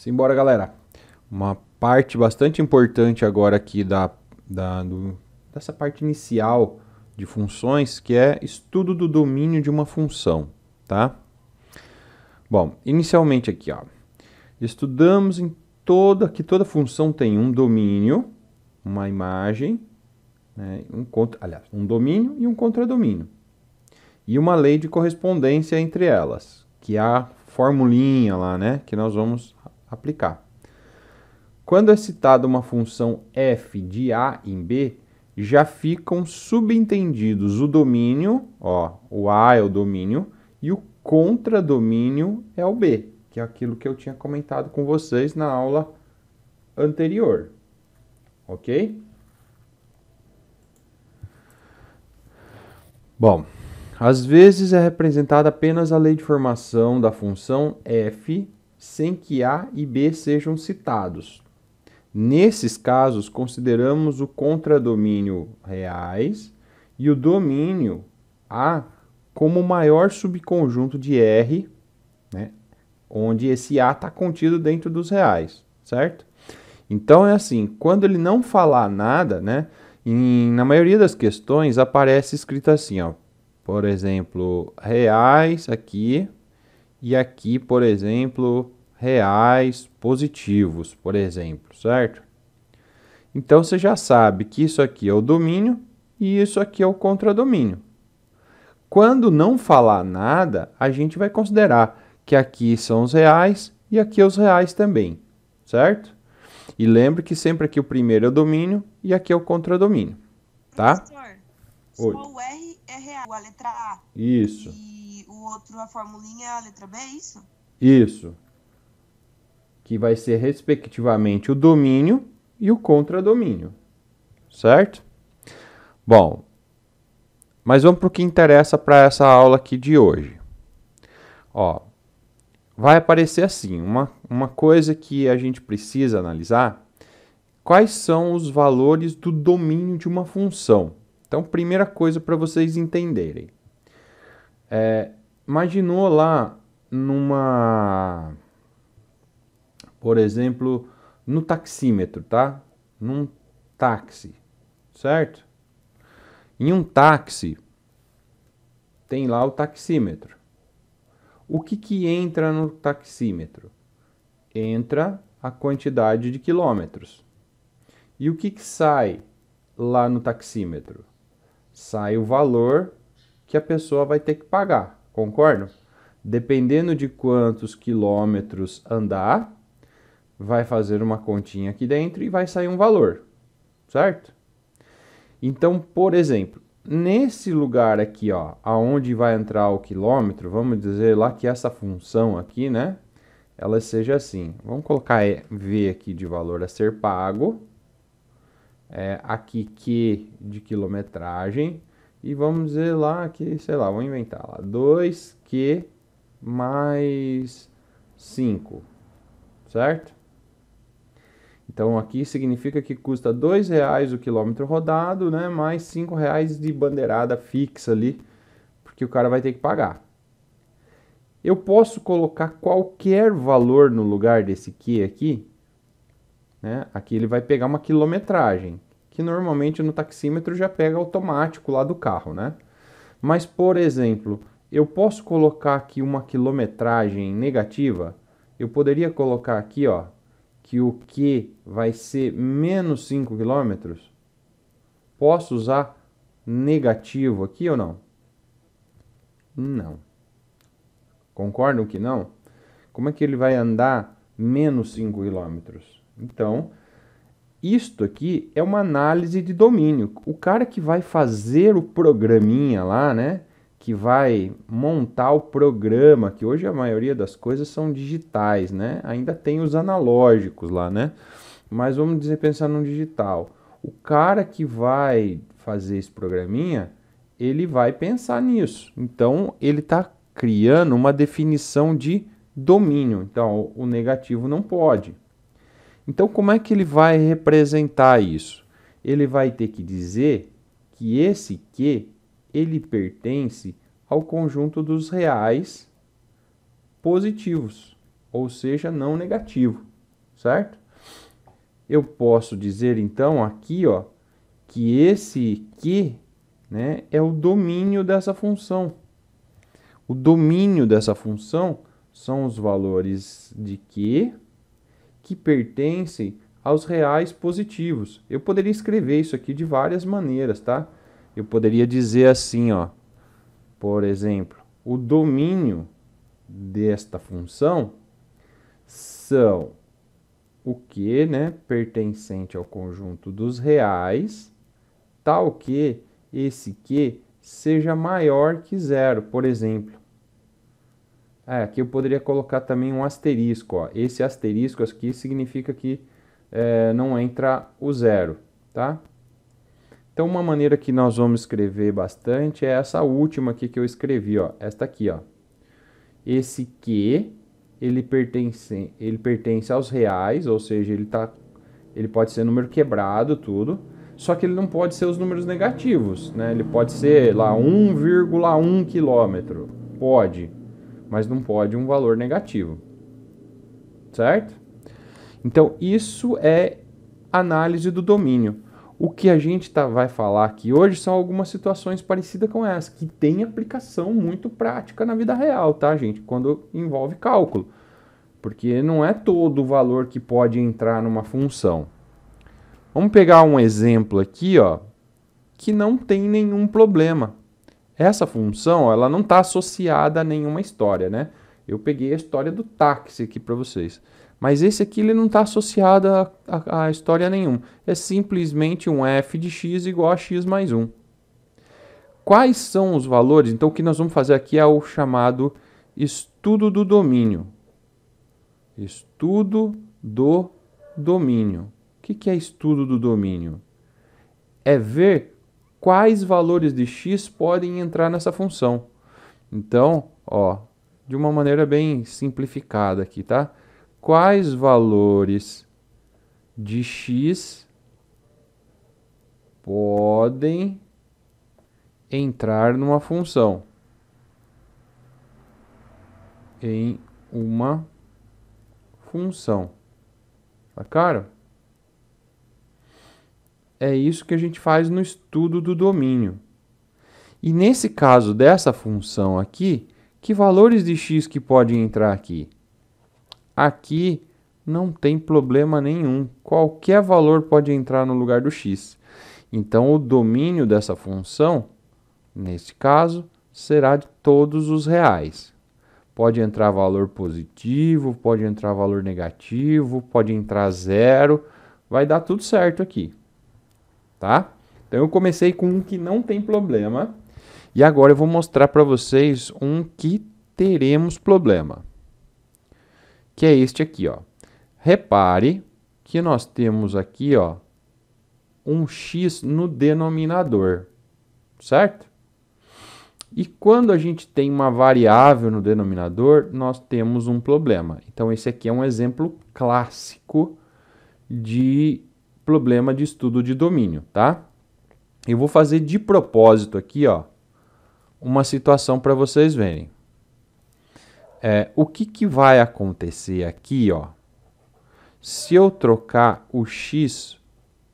Simbora, galera. Uma parte bastante importante agora aqui dessa parte inicial de funções, que é estudo do domínio de uma função, tá? Bom, inicialmente aqui, ó, estudamos que toda função tem um domínio, uma imagem, né, um domínio e um contradomínio. E uma lei de correspondência entre elas, que é a formulinha lá, né, que nós vamos aplicar. Quando é citada uma função f de A em B, já ficam subentendidos o domínio, ó, o A é o domínio, e o contradomínio é o B, que é aquilo que eu tinha comentado com vocês na aula anterior. Ok? Bom, às vezes é representada apenas a lei de formação da função f sem que A e B sejam citados. Nesses casos, consideramos o contradomínio reais e o domínio A como o maior subconjunto de R, né, onde esse A está contido dentro dos reais, certo? Então é assim, quando ele não falar nada, né, na maioria das questões aparece escrito assim, ó, por exemplo, reais aqui e aqui, por exemplo, reais positivos, por exemplo, certo? Então você já sabe que isso aqui é o domínio e isso aqui é o contradomínio. Quando não falar nada, a gente vai considerar que aqui são os reais e aqui os reais também, certo? E lembre que sempre aqui o primeiro é o domínio e aqui é o contradomínio, tá? Professor, Oi. só o R é real, a letra A. Isso, E o outro, a formulinha, é a letra B, é isso? isso. Que vai ser respectivamente o domínio e o contradomínio, certo? Bom, mas vamos para o que interessa para essa aula aqui de hoje. Ó, vai aparecer assim, uma coisa que a gente precisa analisar, quais são os valores do domínio de uma função. Então, primeira coisa para vocês entenderem. Imaginou lá por exemplo, no taxímetro, tá? Num táxi, certo? Em um táxi, tem lá o taxímetro. O que entra no taxímetro? Entra a quantidade de quilômetros. E o que sai lá no taxímetro? Sai o valor que a pessoa vai ter que pagar, concorda? Dependendo de quantos quilômetros andar, vai fazer uma continha aqui dentro e vai sair um valor, certo? Então, por exemplo, nesse lugar aqui, ó, aonde vai entrar o quilômetro, vamos dizer lá que essa função aqui, né, ela seja assim. Vamos colocar V aqui de valor a ser pago, aqui Q de quilometragem, e vamos dizer lá que, sei lá, vamos inventar lá, 2Q mais 5, certo? Então aqui significa que custa R$ 2 o quilômetro rodado, né, mais R$ 5 de bandeirada fixa ali, porque o cara vai ter que pagar. Eu posso colocar qualquer valor no lugar desse Q aqui, né? Aqui ele vai pegar uma quilometragem, que normalmente no taxímetro já pega automático lá do carro, né? Mas, por exemplo, eu posso colocar aqui uma quilometragem negativa. Eu poderia colocar aqui, ó, que o Q vai ser menos 5 quilômetros. Posso usar negativo aqui ou não? Não. Concordam que não? Como é que ele vai andar menos 5 quilômetros? Então, isto aqui é uma análise de domínio. O cara que vai fazer o programinha lá, né? Que vai montar o programa, que hoje a maioria das coisas são digitais, né? Ainda tem os analógicos lá, né? Mas vamos dizer, pensar no digital. O cara que vai fazer esse programinha, ele vai pensar nisso. Então, ele está criando uma definição de domínio. Então, o negativo não pode. Então, como é que ele vai representar isso? Ele vai ter que dizer que esse Q ele pertence ao conjunto dos reais positivos, ou seja, não negativo, certo? Eu posso dizer, então, aqui, ó, que esse Q, né, é o domínio dessa função. O domínio dessa função são os valores de Q que pertencem aos reais positivos. Eu poderia escrever isso aqui de várias maneiras, tá? Eu poderia dizer assim, ó, por exemplo, o domínio desta função são o Q, né, pertencente ao conjunto dos reais, tal que esse Q seja maior que zero, por exemplo. Aqui eu poderia colocar também um asterisco, ó. Esse asterisco aqui significa que não entra o zero, tá? Então, uma maneira que nós vamos escrever bastante é essa última aqui que eu escrevi, ó. Esta aqui, ó. Esse Q, ele pertence aos reais, ou seja, ele pode ser número quebrado, tudo. Só que ele não pode ser os números negativos, né? Ele pode ser lá 1,1 quilômetro. Pode, mas não pode um valor negativo. Certo? Então, isso é análise do domínio. O que a gente vai falar aqui hoje são algumas situações parecidas com essa, que tem aplicação muito prática na vida real, tá, gente? Quando envolve cálculo. Porque não é todo o valor que pode entrar numa função. Vamos pegar um exemplo aqui, ó, que não tem nenhum problema. Essa função, ela não está associada a nenhuma história, né? Eu peguei a história do táxi aqui para vocês. Mas esse aqui ele não está associado a história nenhuma. É simplesmente um f de x igual a x mais 1. Quais são os valores? Então, o que nós vamos fazer aqui é o chamado estudo do domínio. Estudo do domínio. O que é estudo do domínio? É ver quais valores de x podem entrar nessa função. Então, ó, de uma maneira bem simplificada aqui, tá? Quais valores de x podem entrar numa função? Em uma função. Tá claro? É isso que a gente faz no estudo do domínio. E nesse caso dessa função aqui, que valores de x que podem entrar aqui? Aqui não tem problema nenhum. Qualquer valor pode entrar no lugar do x. Então, o domínio dessa função, nesse caso, será de todos os reais. Pode entrar valor positivo, pode entrar valor negativo, pode entrar zero. Vai dar tudo certo aqui. Tá? Então, eu comecei com um que não tem problema. E agora eu vou mostrar para vocês um que teremos problema. Que é este aqui, ó. Repare que nós temos aqui, ó, um x no denominador, certo? E quando a gente tem uma variável no denominador, nós temos um problema. Então, esse aqui é um exemplo clássico de problema de estudo de domínio, tá? Eu vou fazer de propósito aqui, ó, uma situação para vocês verem. O que vai acontecer aqui, ó, se eu trocar o x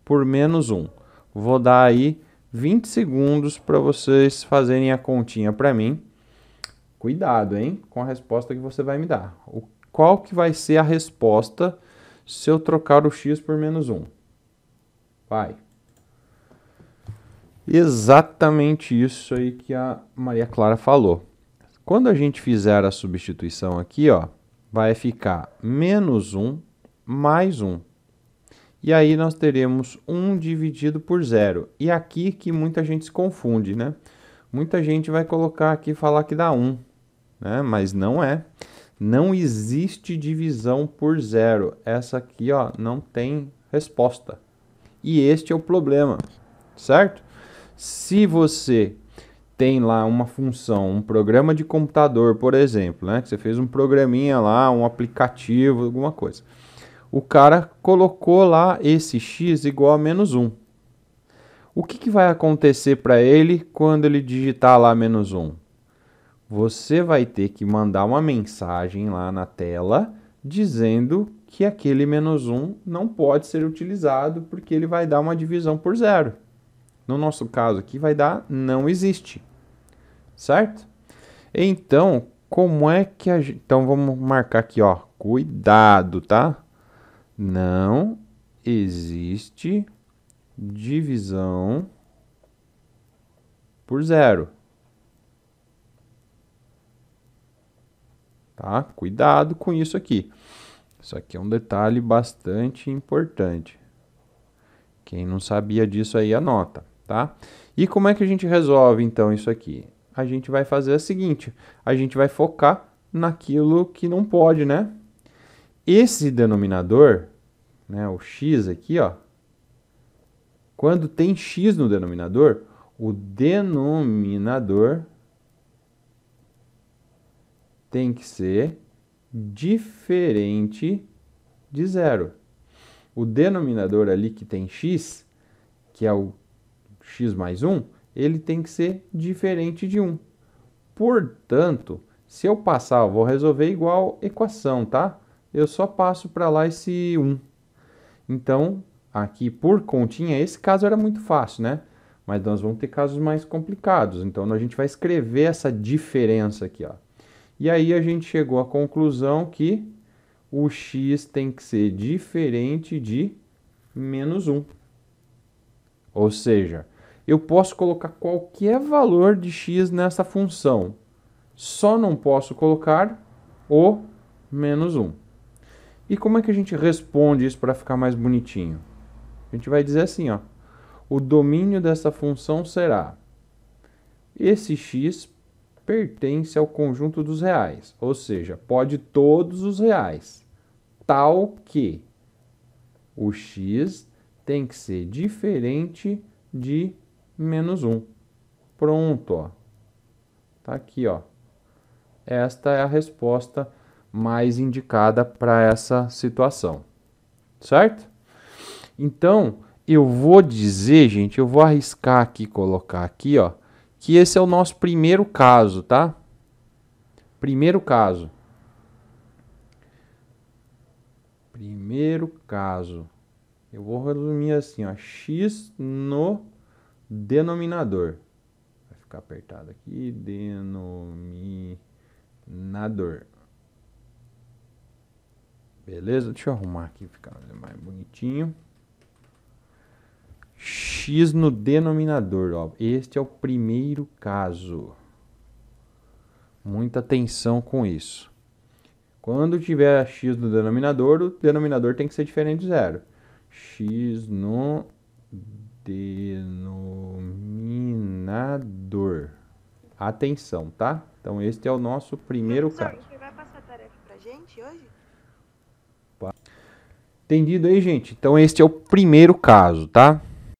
por menos 1? Vou dar aí 20 segundos para vocês fazerem a continha para mim. Cuidado, hein, com a resposta que você vai me dar. Qual que vai ser a resposta se eu trocar o x por menos 1? Vai. Exatamente isso aí que a Maria Clara falou. Quando a gente fizer a substituição aqui, ó, vai ficar menos 1 mais 1. E aí nós teremos 1 dividido por 0. E aqui que muita gente se confunde, né? Muita gente vai colocar aqui e falar que dá 1, né? Mas não é. Não existe divisão por 0. Essa aqui, ó, não tem resposta. E este é o problema, certo? Se você tem lá uma função, um programa de computador, por exemplo, né? Que você fez um programinha lá, um aplicativo, alguma coisa. O cara colocou lá esse x igual a menos 1. O que vai acontecer para ele quando ele digitar lá menos 1? Você vai ter que mandar uma mensagem lá na tela dizendo que aquele menos 1 não pode ser utilizado porque ele vai dar uma divisão por zero. No nosso caso aqui vai dar não existe, certo? Então, como é que a gente... Então, vamos marcar aqui, ó, cuidado, tá? Não existe divisão por zero. Tá? Cuidado com isso aqui. Isso aqui é um detalhe bastante importante. Quem não sabia disso aí, anota, tá? E como é que a gente resolve, então, isso aqui? A gente vai fazer o seguinte, a gente vai focar naquilo que não pode, né? Esse denominador, né, o x aqui, ó, quando tem x no denominador, o denominador tem que ser diferente de zero. O denominador ali que tem x, que é o x mais 1, ele tem que ser diferente de 1. Portanto, se eu passar, eu vou resolver igual equação, tá? Eu só passo para lá esse 1. Então, aqui por continha, esse caso era muito fácil, né? Mas nós vamos ter casos mais complicados. Então, a gente vai escrever essa diferença aqui, ó. E aí a gente chegou à conclusão que o x tem que ser diferente de menos 1. Ou seja, eu posso colocar qualquer valor de x nessa função. Só não posso colocar o menos 1. E como é que a gente responde isso para ficar mais bonitinho? A gente vai dizer assim, ó. O domínio dessa função será esse x pertence ao conjunto dos reais, ou seja, pode todos os reais, tal que o x tem que ser diferente de menos 1. Pronto, ó. Tá aqui, ó. Esta é a resposta mais indicada para essa situação, certo? Então, eu vou dizer, gente, eu vou arriscar aqui, colocar aqui, ó, que esse é o nosso primeiro caso, tá? Primeiro caso. Primeiro caso. Eu vou resumir assim, ó, x no denominador. Vai ficar apertado aqui, denominador. Beleza? Deixa eu arrumar aqui, ficar mais bonitinho. X no denominador, ó. Este é o primeiro caso. Muita atenção com isso. Quando tiver x no denominador, o denominador tem que ser diferente de zero. X no denominador. Atenção, tá? Então, este é o nosso primeiro caso. Você vai passar a tarefa pra gente hoje? Entendido aí, gente? Então, este é o primeiro caso, tá?